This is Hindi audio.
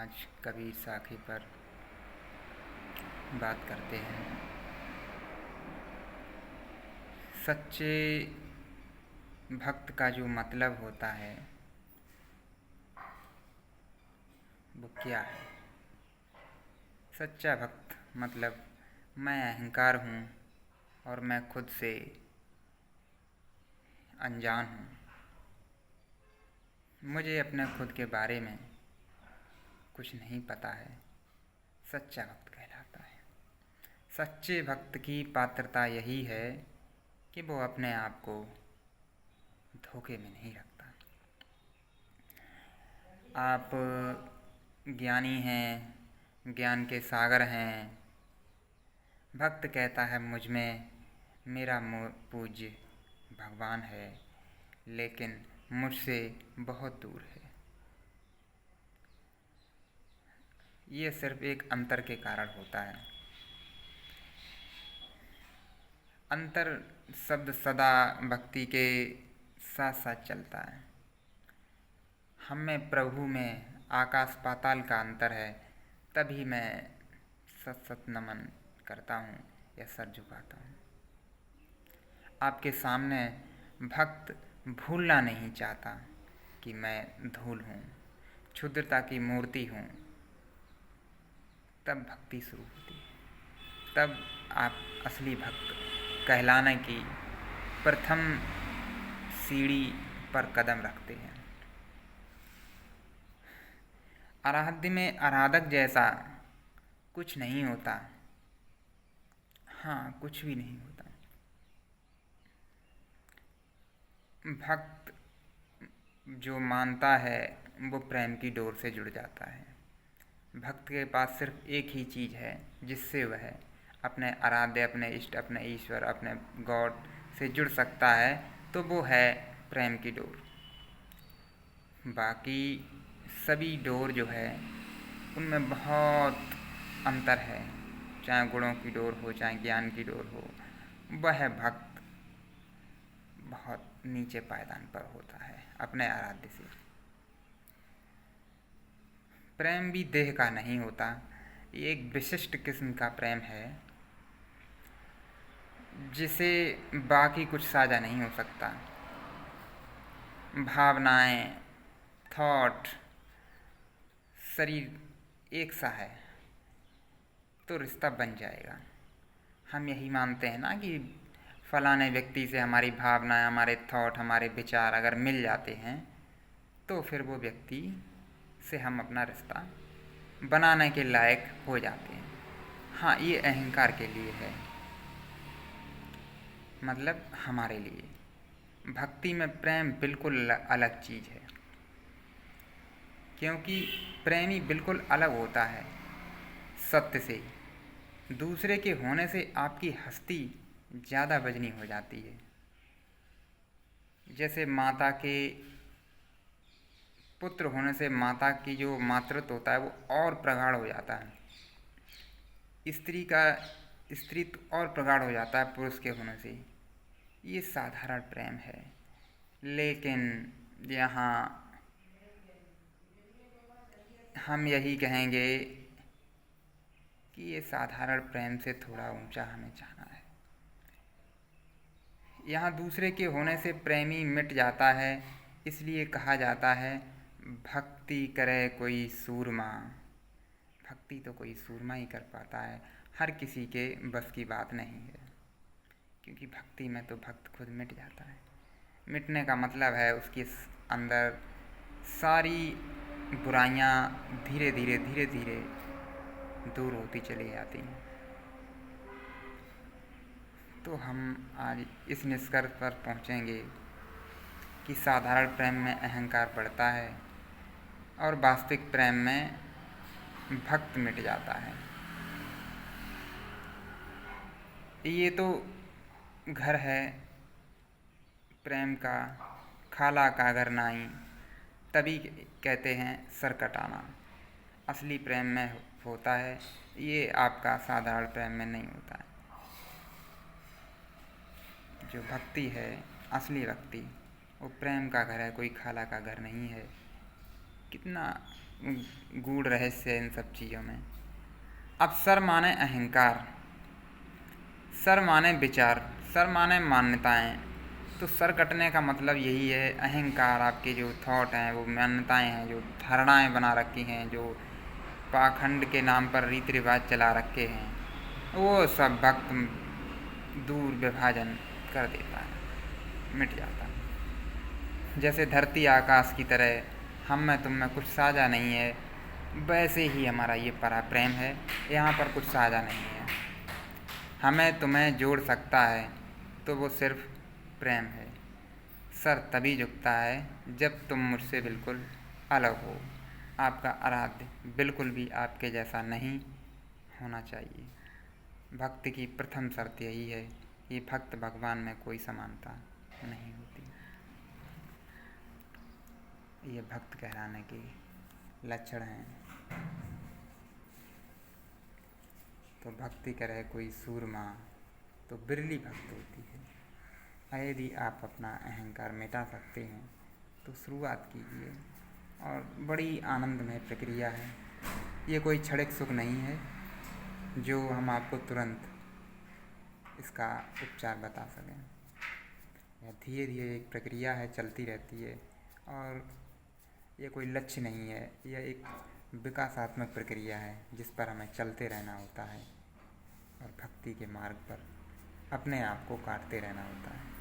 आज कबीर साखी पर बात करते हैं। सच्चे भक्त का जो मतलब होता है वो क्या है? सच्चा भक्त मतलब मैं अहंकार हूँ और मैं खुद से अनजान हूँ। मुझे अपने खुद के बारे में कुछ नहीं पता है। सच्चा भक्त कहलाता है। सच्चे भक्त की पात्रता यही है कि वो अपने आप को धोखे में नहीं रखता। आप ज्ञानी हैं, ज्ञान के सागर हैं। भक्त कहता है मुझ में मेरा पूज्य भगवान है, लेकिन मुझसे बहुत दूर है। ये सिर्फ एक अंतर के कारण होता है। अंतर शब्द सदा भक्ति के साथ साथ चलता है। हम में प्रभु में आकाश पाताल का अंतर है, तभी मैं सत सत नमन करता हूँ या सर झुकाता हूँ। आपके सामने भक्त भूलना नहीं चाहता कि मैं धूल हूँ, क्षुद्रता की मूर्ति हूँ। तब भक्ति शुरू होती है। तब आप असली भक्त कहलाने की प्रथम सीढ़ी पर कदम रखते हैं। आराध्य में आराधक जैसा कुछ नहीं होता। हाँ, कुछ भी नहीं होता। भक्त जो मानता है वो प्रेम की डोर से जुड़ जाता है। भक्त के पास सिर्फ एक ही चीज़ है जिससे वह अपने आराध्य, अपने इष्ट, अपने ईश्वर, अपने गॉड से जुड़ सकता है, तो वो है प्रेम की डोर। बाकी सभी डोर जो है उनमें बहुत अंतर है। चाहे गुणों की डोर हो, चाहे ज्ञान की डोर हो, वह भक्त बहुत नीचे पायदान पर होता है अपने आराध्य से। प्रेम भी देह का नहीं होता। ये एक विशिष्ट किस्म का प्रेम है जिसे बाकी कुछ साझा नहीं हो सकता। भावनाएं, थॉट, शरीर एक सा है तो रिश्ता बन जाएगा। हम यही मानते हैं ना कि फलाने व्यक्ति से हमारी भावनाएं, हमारे थॉट, हमारे विचार अगर मिल जाते हैं तो फिर वो व्यक्ति से हम अपना रिश्ता बनाने के लायक हो जाते हैं। हाँ, ये अहंकार के लिए है, मतलब हमारे लिए। भक्ति में प्रेम बिल्कुल अलग चीज़ है, क्योंकि प्रेमी बिल्कुल अलग होता है सत्य से। दूसरे के होने से आपकी हस्ती ज़्यादा वजनी हो जाती है। जैसे माता के पुत्र होने से माता की जो मातृत्व होता है वो और प्रगाढ़ हो जाता है। स्त्री का स्त्रीत्व और प्रगाढ़ हो जाता है पुरुष के होने से। ये साधारण प्रेम है, लेकिन यहाँ हम यही कहेंगे कि ये साधारण प्रेम से थोड़ा ऊंचा हमें जाना है। यहाँ दूसरे के होने से प्रेमी मिट जाता है, इसलिए कहा जाता है भक्ति करे कोई सूरमा। भक्ति तो कोई सूरमा ही कर पाता है, हर किसी के बस की बात नहीं है। क्योंकि भक्ति में तो भक्त खुद मिट जाता है। मिटने का मतलब है उसके अंदर सारी बुराइयां धीरे धीरे धीरे धीरे दूर होती चली जाती हैं। तो हम आज इस निष्कर्ष पर पहुँचेंगे कि साधारण प्रेम में अहंकार बढ़ता है और वास्तविक प्रेम में भक्त मिट जाता है। ये तो घर है प्रेम का, खाला का घर नाई, तभी कहते हैं सर कटाना। असली प्रेम में होता है, ये आपका साधारण प्रेम में नहीं होता है। जो भक्ति है, असली भक्ति, वो प्रेम का घर है, कोई खाला का घर नहीं है। कितना गूढ़ रहस्य है इन सब चीज़ों में। अब सर माने अहंकार, सर माने विचार, सर माने मान्यताएं। तो सर कटने का मतलब यही है, अहंकार, आपके जो थॉट हैं, वो मान्यताएं हैं, जो धारणाएं बना रखी हैं, जो पाखंड के नाम पर रीति रिवाज चला रखे हैं, वो सब भक्त दूर विभाजन कर देता है, मिट जाता है। जैसे धरती आकाश की तरह हम में तुम में कुछ साझा नहीं है, वैसे ही हमारा ये परा प्रेम है, यहाँ पर कुछ साझा नहीं है। हमें तुम्हें जोड़ सकता है तो वो सिर्फ प्रेम है। सर तभी झुकता है जब तुम मुझसे बिल्कुल अलग हो। आपका आराध्य बिल्कुल भी आपके जैसा नहीं होना चाहिए। भक्ति की प्रथम शर्त यही है कि भक्त भगवान में कोई समानता नहीं होती। ये भक्त कहलाने के लक्षण हैं। तो भक्ति करे कोई सूरमा तो बिरली भक्त होती है। यदि आप अपना अहंकार मिटा सकते हैं तो शुरुआत कीजिए, और बड़ी आनंदमय प्रक्रिया है। ये कोई क्षणिक सुख नहीं है जो हम आपको तुरंत इसका उपचार बता सकें। यह धीरे धीरे एक प्रक्रिया है, चलती रहती है, और ये कोई लक्ष्य नहीं है। यह एक विकासात्मक प्रक्रिया है जिस पर हमें चलते रहना होता है और भक्ति के मार्ग पर अपने आप को काटते रहना होता है।